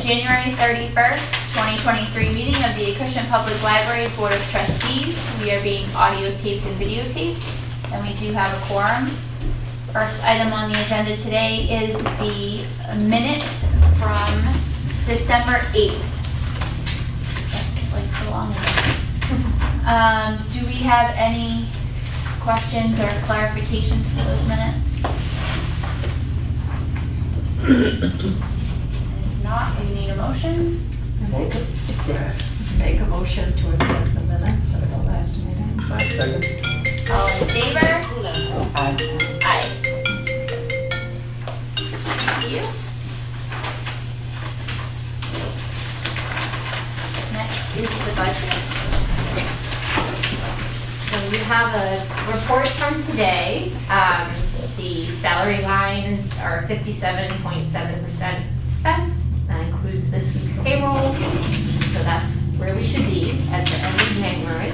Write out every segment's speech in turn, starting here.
January 31st, 2023 meeting of the Acushnet Public Library Board of Trustees. We are being audio taped and videotaped, and we do have a quorum. First item on the agenda today is the minutes from December 8th. That's like so long ago. Do we have any questions or clarifications to those minutes? If not, we need a motion. Go ahead. Make a motion to accept the minutes of the last meeting. Second. All in favor? Aye. Aye. Thank you. Next is the budget. So we have a report from today. The salary lines are 57.7% spent. That includes this week's payroll. So that's where we should be at the end of January.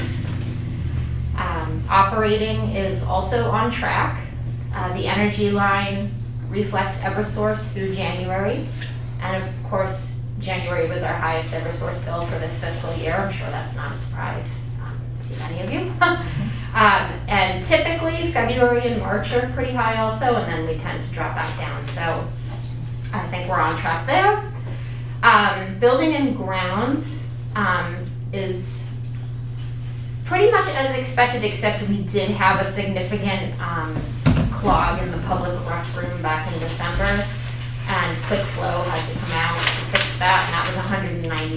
Operating is also on track. The energy line reflects Eversource through January. And of course, January was our highest Eversource bill for this fiscal year. I'm sure that's not a surprise to many of you. And typically, February and March are pretty high also, and then we tend to drop back down. So I think we're on track there. Building and grounds is pretty much as expected, except we did have a significant clog in the public restroom back in December, and Quick Flow had to come out to fix that, and that was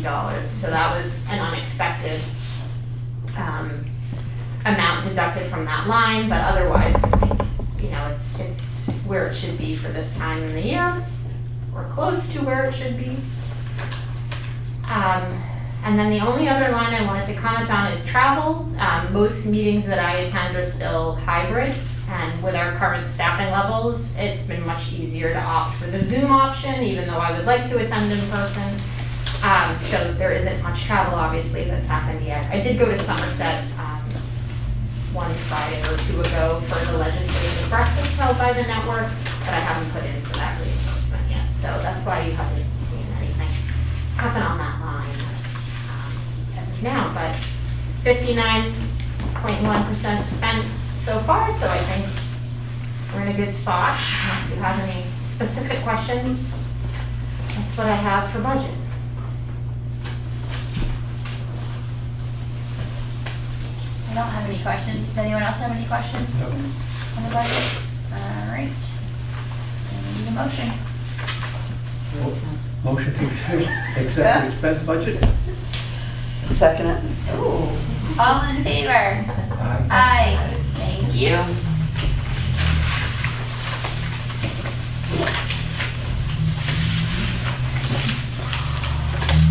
$190. So that was an unexpected amount deducted from that line, but otherwise, you know, it's where it should be for this time in the year, or close to where it should be. And then the only other line I wanted to comment on is travel. Most meetings that I attend are still hybrid, and with our current staffing levels, it's been much easier to opt for the Zoom option, even though I would like to attend in person. So there isn't much travel, obviously, that's happened yet. I did go to Somerset one Friday or two ago for the legislative breakfast held by the network, but I haven't put in for that reimbursement yet. So that's why you haven't seen anything happen on that line as of now. But 59.1% spent so far, so I think we're in a good spot. Unless you have any specific questions, that's what I have for budget. I don't have any questions. Does anyone else have any questions No. on the budget? All right. We need a motion. Motion to accept the expense budget? Second it. Ooh. All in favor? Aye. Aye. Thank you.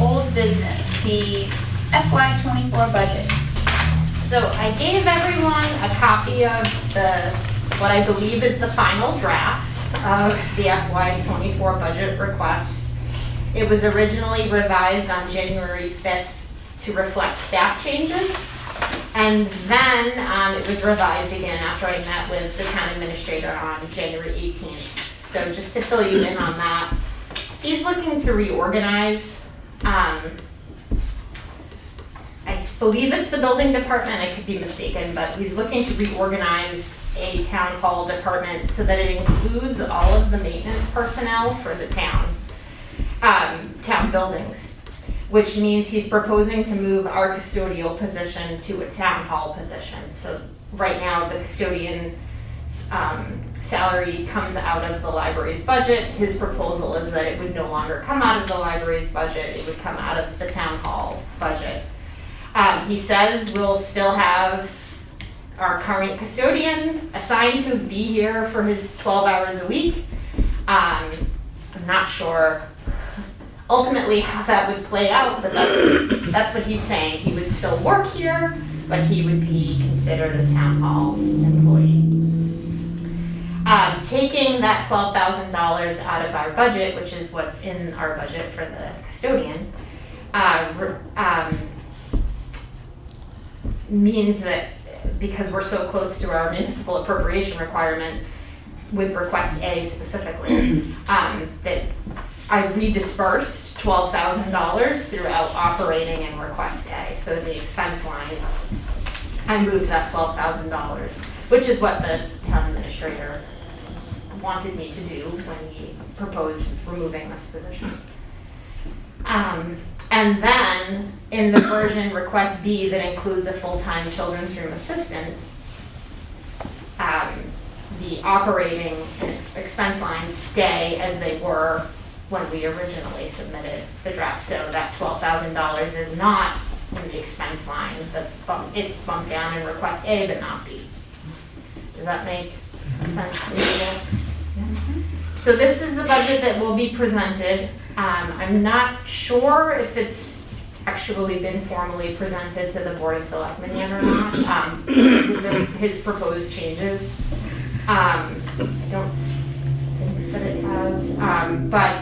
Old business, the FY24 budget. So I gave everyone a copy of what I believe is the final draft of the FY24 budget request. It was originally revised on January 5th to reflect staff changes. And then it was revised again after I met with the town administrator on January 18th. So just to fill you in on that, he's looking to reorganize. I believe it's the building department, I could be mistaken, but he's looking to reorganize a town hall department so that it includes all of the maintenance personnel for the town buildings, which means he's proposing to move our custodial position to a town hall position. So right now, the custodian salary comes out of the library's budget. His proposal is that it would no longer come out of the library's budget, it would come out of the town hall budget. He says we'll still have our current custodian assigned to be here for his 12 hours a week. I'm not sure ultimately how that would play out, but that's what he's saying. He would still work here, but he would be considered a town hall employee. Taking that $12,000 out of our budget, which is what's in our budget for the custodian, means that because we're so close to our municipal appropriation requirement with request A specifically, that I redispersed $12,000 throughout operating and request A. So in the expense lines, I moved that $12,000, which is what the town administrator wanted me to do when he proposed removing this position. And then in the version request B that includes a full-time children's room assistant, the operating and expense lines stay as they were when we originally submitted the draft. So that $12,000 is not in the expense line. It's bumped down in request A, but not B. Does that make sense to you? So this is the budget that will be presented. I'm not sure if it's actually been formally presented to the Board of Selectmen yet or not, with his proposed changes. I don't think that it has, but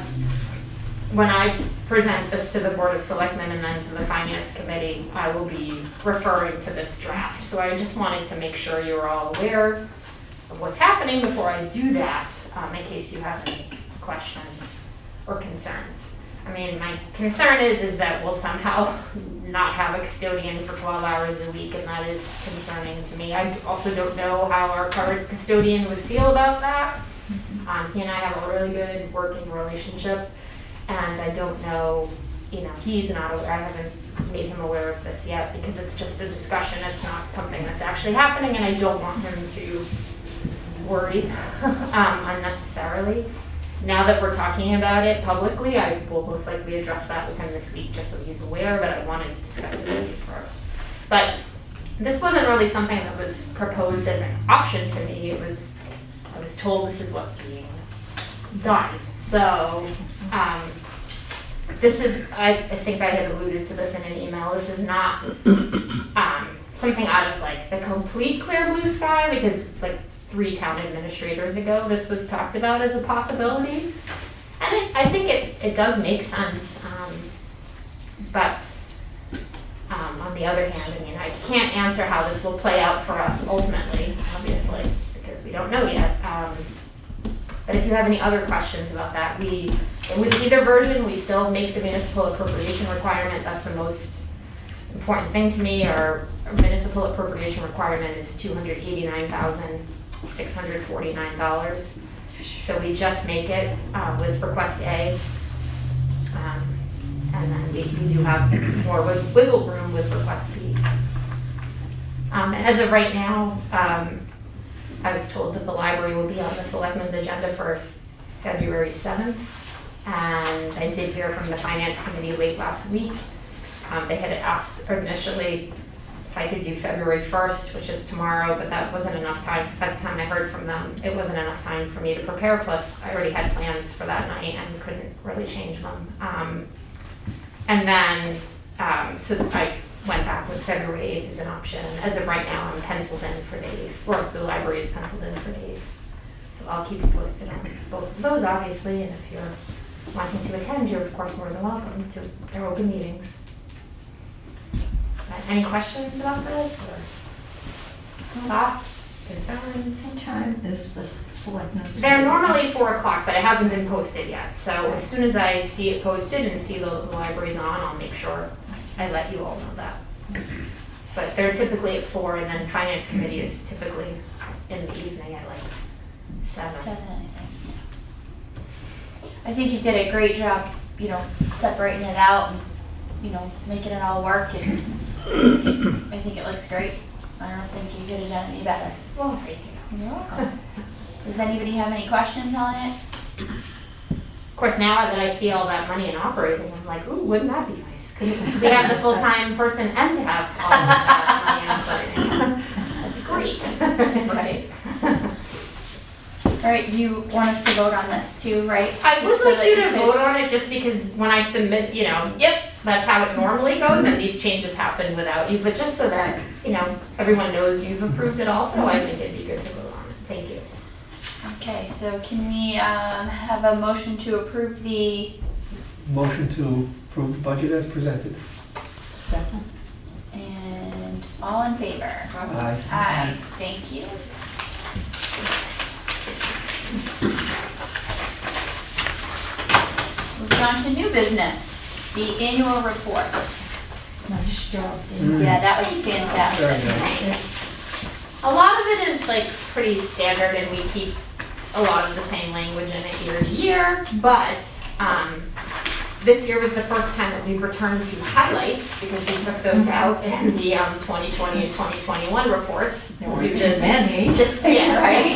when I present this to the Board of Selectmen and then to the Finance Committee, I will be referring to this draft. So I just wanted to make sure you're all aware of what's happening before I do that, in case you have any questions or concerns. I mean, my concern is that we'll somehow not have a custodian for 12 hours a week, and that is concerning to me. I also don't know how our current custodian would feel about that. He and I have a really good working relationship, and I don't know, he's not aware, I haven't made him aware of this yet, because it's just a discussion, it's not something that's actually happening, and I don't want him to worry unnecessarily. Now that we're talking about it publicly, I will most likely address that with him this week, just so he's aware, but I wanted to discuss it with you first. But this wasn't really something that was proposed as an option to me. I was told this is what's being done. So this is, I think I had alluded to this in an email, this is not something out of like the complete clear blue sky, because like 3 town administrators ago, this was talked about as a possibility. And I think it does make sense. But on the other hand, I mean, I can't answer how this will play out for us ultimately, obviously, because we don't know yet. But if you have any other questions about that, with either version, we still make the municipal appropriation requirement. That's the most important thing to me. Our municipal appropriation requirement is $289,649. So we just make it with request A. And then we do have more wiggle room with request B. As of right now, I was told that the library will be on the selectmen's agenda for February 7th. And I did hear from the Finance Committee late last week. They had asked initially if I could do February 1st, which is tomorrow, but that wasn't enough time. By the time I heard from them, it wasn't enough time for me to prepare. Plus, I already had plans for that night and couldn't really change them. And then, so I went back with February 8th as an option. As of right now, I'm penciled in for Dave, or the library is penciled in for Dave. So I'll keep you posted on both of those, obviously, and if you're wanting to attend, you're of course more than welcome to their open meetings. Any questions about this, or thoughts, concerns? What time is the selectmen's? They're normally 4 o'clock, but it hasn't been posted yet. So as soon as I see it posted and see the library's on, I'll make sure I let you all know that. But they're typically at 4, and then Finance Committee is typically in the evening at like 7. 7, I think. I think you did a great job, separating it out and, making it all work, and I think it looks great. I don't think you could have done any better. Well, thank you. You're welcome. Does anybody have any questions on it? Of course, now that I see all that money in operating, I'm like, ooh, wouldn't that be nice? Could we have the full-time person and have all of that money in operating? That'd be great. Right. All right, you want us to vote on this too, right? I would Just so like that you to could- vote on it, just because when I submit, Yep. that's how it normally goes, and these changes happen without you, but just so that, everyone knows you've approved it also, I think it'd be good to vote on it. Thank you. Okay, so can we have a motion to approve the, Motion to approve the budget as presented. Second. and all in favor? Aye. Aye, thank you. Moving on to new business. The annual report. Nice job. Yeah, that was fantastic. Very nice. Thanks. A lot of it is like pretty standard and we keep a lot of the same language in it year to year, but this year was the first time that we've returned to highlights because we took those out in the 2020 and 2021 reports. There weren't too many. Just, yeah, right?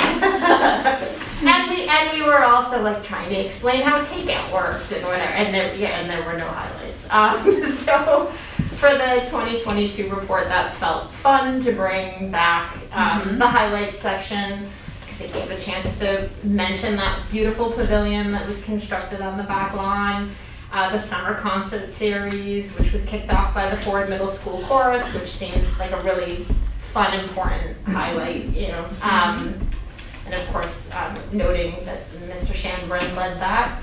and we were also like trying to explain how takeout worked and whatever, and there were no highlights. So for the 2022 report, that felt fun to bring back the highlights section because it gave a chance to mention that beautiful pavilion that was constructed on the back lawn. The summer concert series, which was kicked off by the Ford Middle School Chorus, which seems like a really fun, important highlight, you know. And of course, noting that Mr. Shanbrin led that.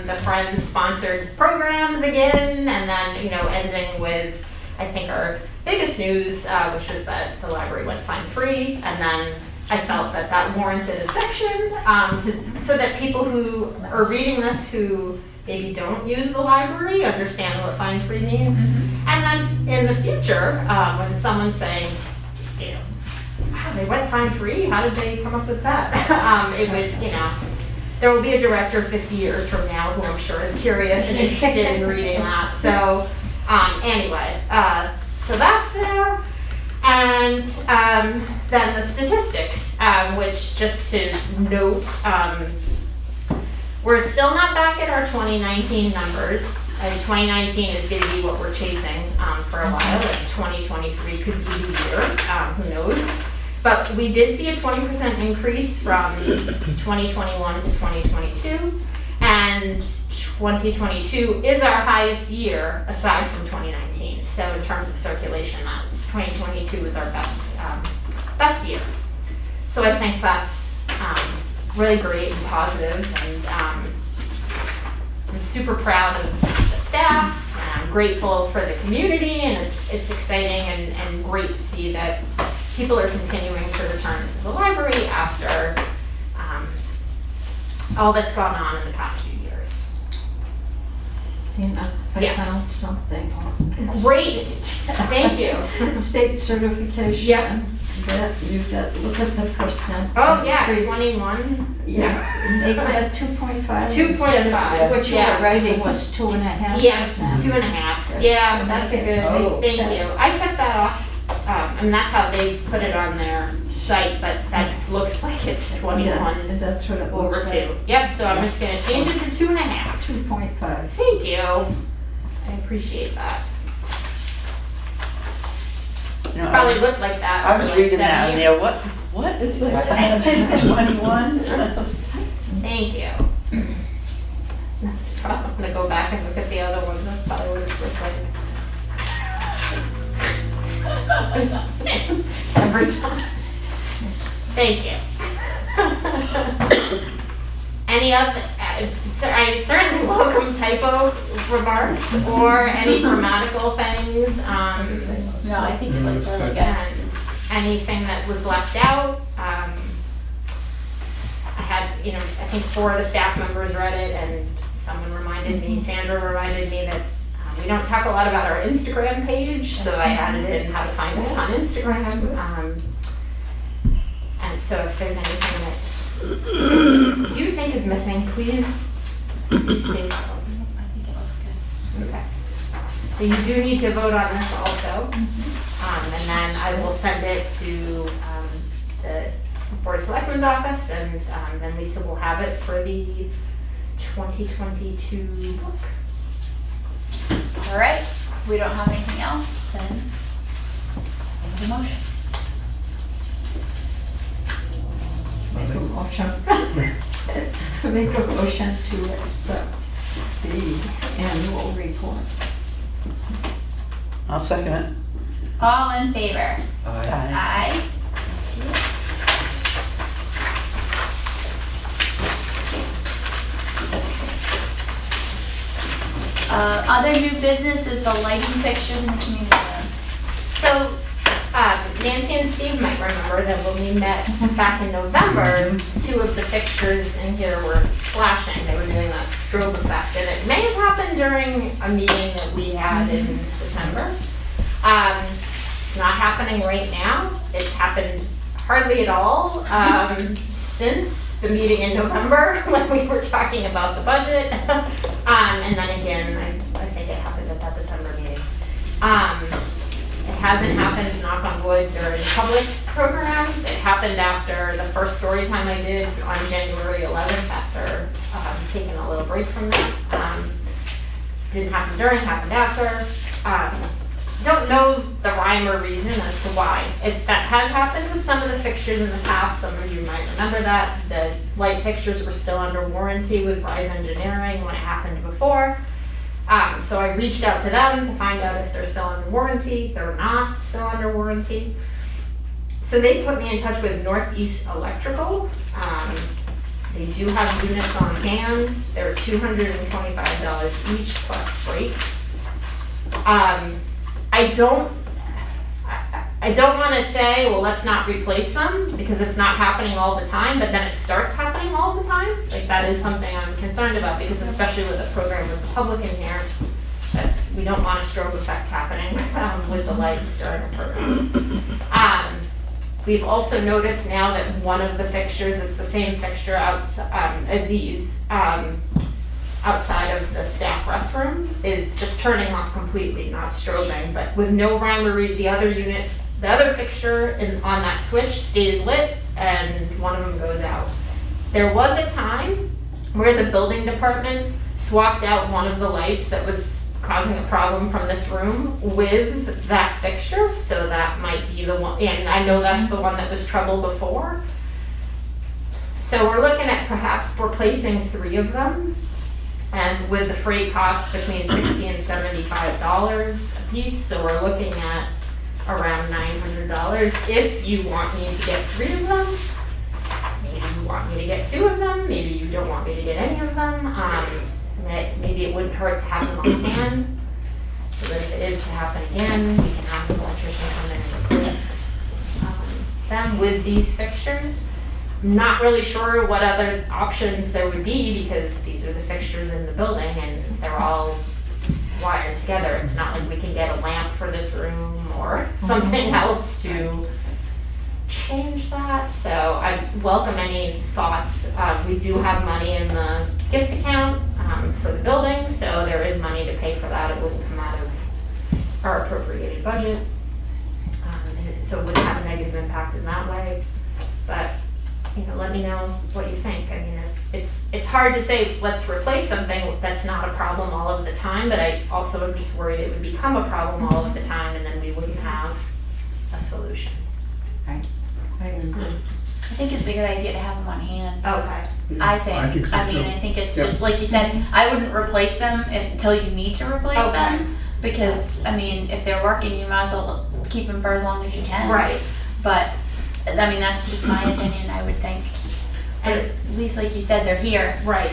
The Friends sponsored programs again, and then, you know, ending with, I think, our biggest news, which was that the library went fine-free, and then I felt that that warranted a section so that people who are reading this who maybe don't use the library understand what fine-free means. And then in the future, when someone's saying, you know, wow, they went fine-free, how did they come up with that? It would, you know, there will be a director 50 years from now who I'm sure is curious and interested in reading that. So anyway, so that's there. And then the statistics, which just to note, we're still not back at our 2019 numbers. 2019 is going to be what we're chasing for a while, and 2023 could be the year, who knows. But we did see a 20% increase from 2021 to 2022, and 2022 is our highest year aside from 2019. So in terms of circulation, that's 2022 is our best year. So I think that's really great and positive, and I'm super proud of the staff, and I'm grateful for the community, and it's exciting and great to see that people are continuing to return to the library after all that's gone on in the past few years. Dina, I Yes. found something on. Great, thank you. State certification. Yep. That you got, look at the percent. Oh, yeah, increase. 21. Yeah, they got 2.5. 2.5, What you yeah. were writing was 2.5%. Yeah, 2.5. Yeah, that's a good, thank you. I took that off, and that's how they put it on their site, but that looks like it's 21 Yeah, that's what it over looks 2. like. Yep, so I'm just gonna change it to 2.5. 2.5. Thank you. I appreciate that. You know, Probably looked like that. I for was like reading 7 that and years. there, what is that? 21? Thank you. That's probably, I'm gonna go back and look at the other one, that's probably what it's looked like. Every time. Thank you. Any other, I certainly welcome typo remarks or any grammatical things, No, I think it looked really good. and anything that was left out. I had, you know, I think 4 of the staff members read it, and someone reminded me, Sandra reminded me that we don't talk a lot about our Instagram page, so I added in how to find us on Instagram. And so if there's anything that you think is missing, please say so. I think it looks good. Okay. So you do need to vote on this also. And then I will send it to the Board of Selectmen's office, and then Lisa will have it for the 2022 book. All right, we don't have anything else, then I have a motion. Make a motion. Make a motion to accept the annual report. I'll second it. All in favor? Aye. Aye. Other new business is the lighting fixtures in the community room. So, Nancy and Steve might remember that when we met back in November, 2 of the fixtures in here were flashing. They were doing that strobe effect, and it may have happened during a meeting that we had in December. It's not happening right now. It's happened hardly at all since the meeting in November when we were talking about the budget. And then again, I think it happened at that December meeting. It hasn't happened, knock on wood, during public programs. It happened after the first story time I did on January 11th after taking a little break from that. Didn't happen during, happened after. Don't know the rhyme or reason as to why. That has happened with some of the fixtures in the past. Some of you might remember that. The light fixtures were still under warranty with Rise Engineering when it happened before. So I reached out to them to find out if they're still under warranty. They're not still under warranty. So they put me in touch with Northeast Electrical. They do have units on hand. They're $225 each plus freight. I don't want to say, well, let's not replace them because it's not happening all the time, but then it starts happening all the time. Like that is something I'm concerned about because especially with a program with the public in here, that we don't want a strobe effect happening with the lights during a program. We've also noticed now that one of the fixtures, it's the same fixture as these, outside of the staff restroom, is just turning off completely, not strobing, but with no rhyme or reason. The other fixture on that switch stays lit and one of them goes out. There was a time where the building department swapped out one of the lights that was causing a problem from this room with that fixture, so that might be the one, and I know that's the one that was trouble before. So we're looking at perhaps replacing 3 of them, and with the freight costs between $60 and $75 a piece, so we're looking at around $900. If you want me to get 3 of them, maybe you want me to get 2 of them, maybe you don't want me to get any of them. Maybe it wouldn't hurt to have them on hand, so that if it is to happen again, we can have the electrician come in and replace them with these fixtures. I'm not really sure what other options there would be because these are the fixtures in the building and they're all wired together. It's not like we can get a lamp for this room or something else to change that. So I welcome any thoughts. We do have money in the gift account for the building, so there is money to pay for that. It wouldn't come out of our appropriated budget. So it wouldn't have a negative impact in that way. But let me know what you think. I mean, it's hard to say let's replace something that's not a problem all of the time, but I also am just worried it would become a problem all of the time and then we wouldn't have a solution. I agree. I think it's a good idea to have them on hand. Okay. I think. so, I mean, too. I think it's Yep. just like you said. I wouldn't replace them until you need to replace Okay. them because I mean, if they're working, you might as well keep them for as long as you can. Right. But I mean, that's just my opinion. I would think. And at least, like you said, they're here. Right.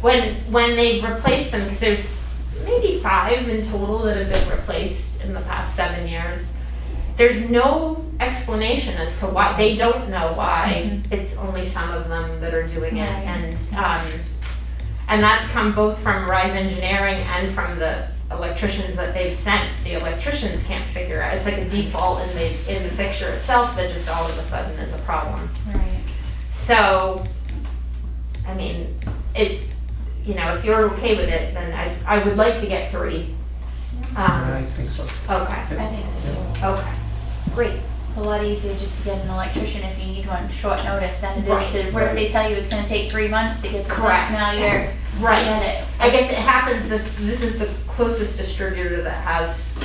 When they replace them, because there's maybe 5 in total that have been replaced in the past 7 years, there's no explanation as to why. They don't know why. It's only some of them that are doing it. Right. And that's come both from Rise Engineering and from the electricians that they've sent. The electricians can't figure out. It's like a default in the fixture itself that just all of a sudden is a problem. Right. So, I mean, if you're okay with it, then I would like to get 3. I think so. Okay, I think so. okay, great. It's a lot easier just to get an electrician if you need one short notice than it is Right. to. What if they tell you it's going to take 3 months to get the Correct. Now you're Right. Get it. I guess it happens, this is the closest distributor that has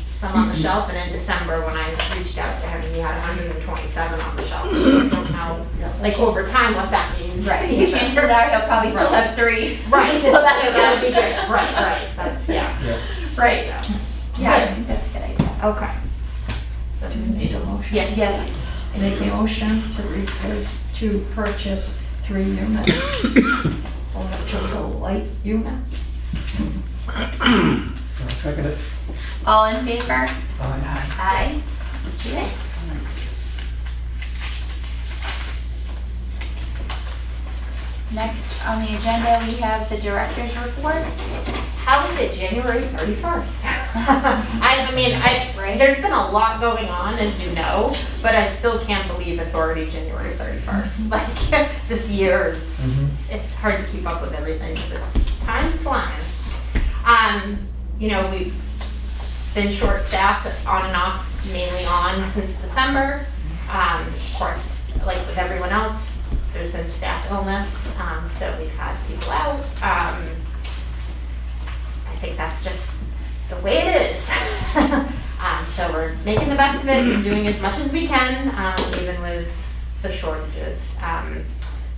some on the shelf, and in December when I reached out to him, he had 127 on the shelf. So I don't know, like over time, what that means. Right. Chances are he'll probably still Right. have 3. Right, so that's that would be good. great, right, that's, yeah. Yeah. Right. So, Yeah, I Good. think that's a good idea. okay. So, Do you need a motion? yes. Make a motion to purchase 3 units, electrical light units. I'll second it. All in favor? Aye. Aye. Okay. Next on the agenda, we have the director's report. How is it January 31st? I mean, there's been a lot going on, as you know, but I still can't believe it's already January 31st. Like, this year is, it's hard to keep up with everything because time's flying. You know, we've been short-staffed on and off, mainly on since December. Of course, like with everyone else, there's been staff illness, so we've had people out. I think that's just the way it is. So we're making the best of it and doing as much as we can, even with the shortages.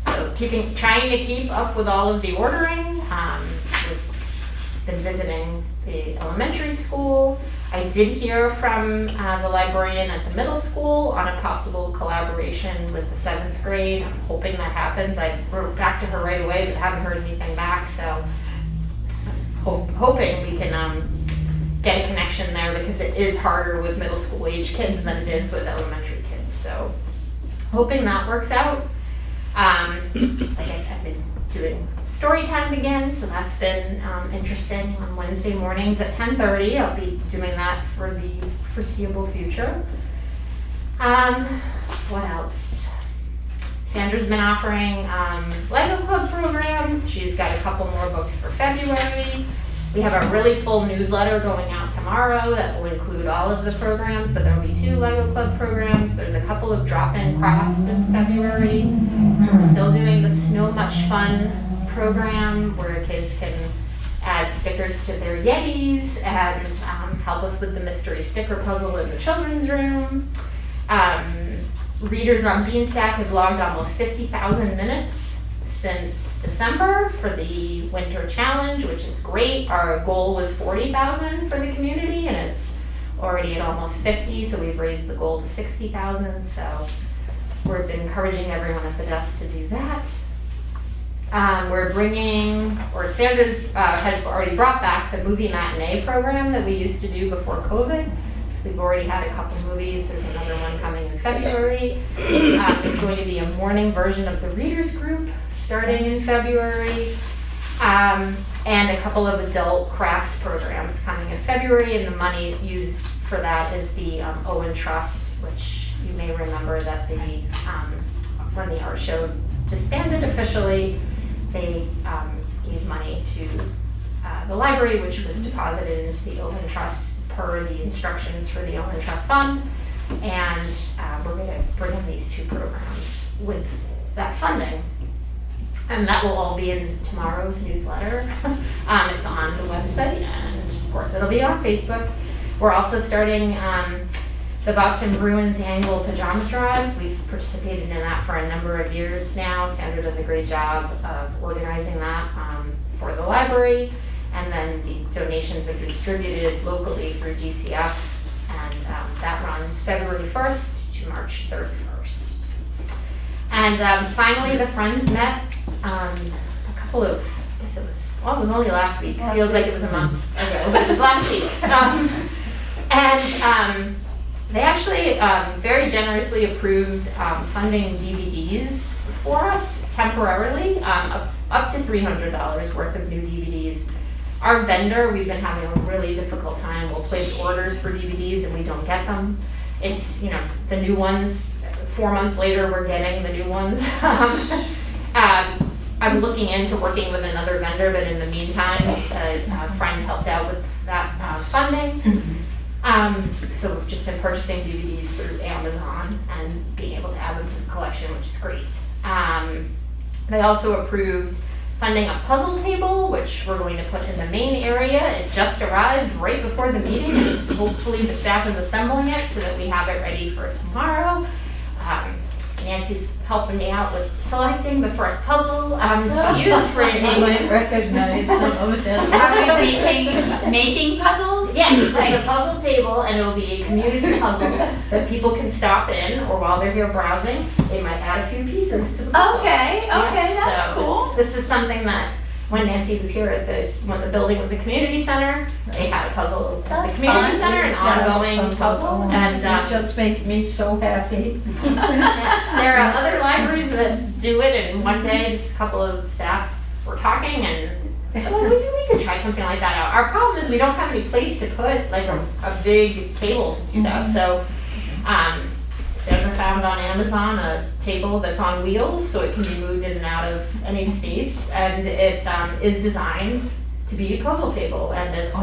So trying to keep up with all of the ordering. We've been visiting the elementary school. I did hear from the librarian at the middle school on a possible collaboration with the 7th grade. I'm hoping that happens. I wrote back to her right away, but haven't heard anything back. So hoping we can get a connection there, because it is harder with middle school age kids than it is with elementary kids. So hoping that works out. Like I said, I've been doing story time again, so that's been interesting on Wednesday mornings at 10:30. I'll be doing that for the foreseeable future. What else? Sandra's been offering Lego Club programs. She's got a couple more booked for February. We have a really full newsletter going out tomorrow that will include all of the programs, but there will be 2 Lego Club programs. There's a couple of drop-in crafts in February. We're still doing the Snow Much Fun program where kids can add stickers to their Yetis and help us with the mystery sticker puzzle in the children's room. Readers on Beanstack have logged almost 50,000 minutes since December for the winter challenge, which is great. Our goal was 40,000 for the community, and it's already at almost 50, so we've raised the goal to 60,000. So we've been encouraging everyone at the desk to do that. Sandra has already brought back the movie matinee program that we used to do before COVID. So we've already had a couple movies. There's another one coming in February. It's going to be a morning version of the Readers Group starting in February. And a couple of adult craft programs coming in February. And the money used for that is the Owen Trust, which you may remember that when the art show disbanded officially, they gave money to the library, which was deposited into the Owen Trust per the instructions for the Owen Trust Fund. And we're going to bring in these 2 programs with that funding. And that will all be in tomorrow's newsletter. It's on the website, and of course it'll be on Facebook. We're also starting the Boston Bruins annual pajama drive. We've participated in that for a number of years now. Sandra does a great job of organizing that for the library. And then the donations are distributed locally through DCF. And that runs February 1st to March 31st. And finally, the Friends met a couple of, I guess it was only last week. It feels like it was a month ago, but it was last week. They actually very generously approved funding DVDs for us temporarily, up to $300 worth of new DVDs. Our vendor, we've been having a really difficult time. We'll place orders for DVDs and we don't get them. It's, the new ones, 4 months later, we're getting the new ones. I'm looking into working with another vendor, but in the meantime, friends helped out with that funding. So we've just been purchasing DVDs through Amazon and being able to add them to the collection, which is great. They also approved funding a puzzle table, which we're going to put in the main area. It just arrived right before the meeting, and hopefully the staff is assembling it so that we have it ready for tomorrow. Nancy's helping me out with selecting the first puzzle to be used for I might recognize some of them. Are we making puzzles? Yes, it's like a puzzle table, and it'll be a community puzzle that people can stop in, or while they're here browsing, they might add a few pieces to the puzzle. Okay, Yeah, that's so cool. This is something that when Nancy was here when the building was a community center, they had a puzzle at the That's community fun. center, an ongoing puzzle, and It just makes me so happy. yeah, there are other libraries that do it, and one day just a couple of staff were talking and said, well, maybe we could try something like that out. Our problem is we don't have any place to put like a big table to do that. So Sandra found on Amazon a table that's on wheels, so it can be moved in and out of any space, and it is designed to be a puzzle table, and it's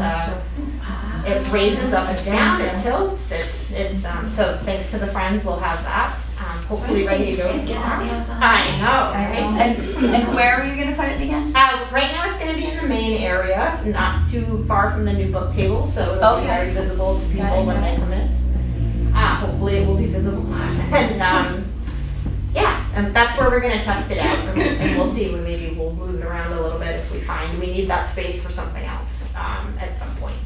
it raises up and down, it tilts. It's so thanks to the friends, we'll have that. Hopefully ready to go tomorrow. I know, right? And where are you gonna put it again? Right now it's gonna be in the main area, not too far from the new book table, so it'll be Okay. very visible to people Got it, when got they it. come in. Hopefully it will be visible. And yeah, and that's where we're gonna test it out, and we'll see. Maybe we'll move it around a little bit if we find we need that space for something else at some point.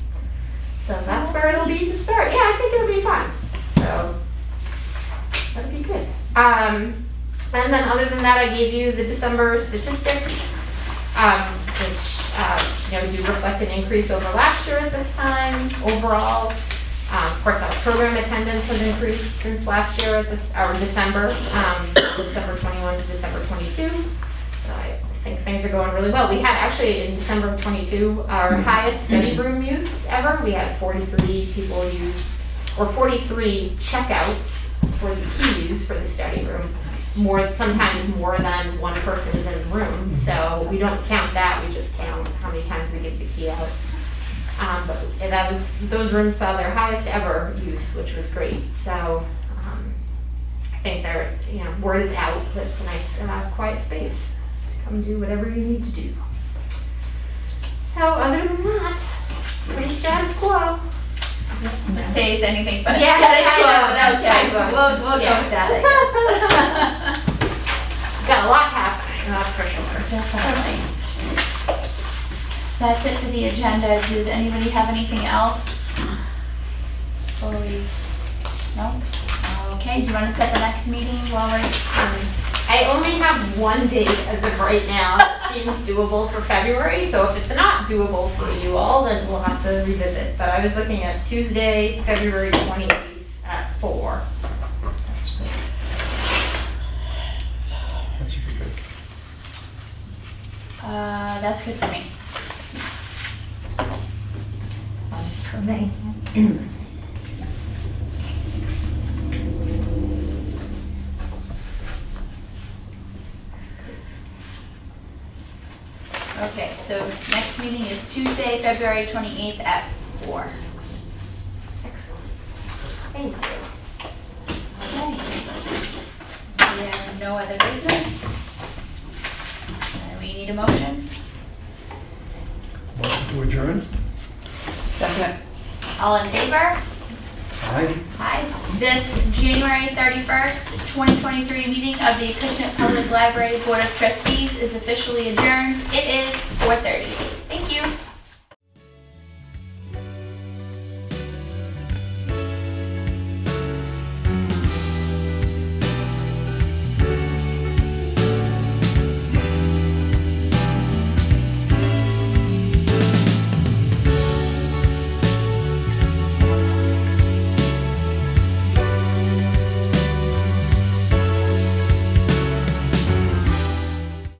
So that's where it'll be to start. Yeah, I think it'll be fun. So that'll be good. And then other than that, I gave you the December statistics, which do reflect an increase over last year at this time overall. Of course, our program attendance has increased since last year at December 21 to December 22. So I think things are going really well. We had actually in December of 22 our highest study room use ever. We had 43 people use, or 43 checkouts for the keys for the study room. Sometimes more than one person is in the room. So we don't count that. We just count how many times we give the key out. But those rooms saw their highest ever use, which was great. So I think they're, word is out that it's a nice, quiet space to come do whatever you need to do. So other than that, pretty status quo. Say it's anything but Yeah, status I quo, know. but okay, but we'll Yeah. go with that, I guess. Got a lot happening, that's for sure. Definitely. That's it for the agenda. Does anybody have anything else? Before we, no? Okay, do you want to set the next meeting while we're, I only have one date as of right now that seems doable for February, so if it's not doable for you all, then we'll have to revisit. But I was looking at Tuesday, February 28th at 4. That should be good. that's good for me. For me. Okay, so next meeting is Tuesday, February 28th at 4. Excellent. Thank you. Okay. We have no other business. And we need a motion. Motion to adjourn? Second. All in favor? Aye. Aye. This January 31st, 2023 meeting of the Acushnet Public Library Board of Trustees is officially adjourned. It is 4:30.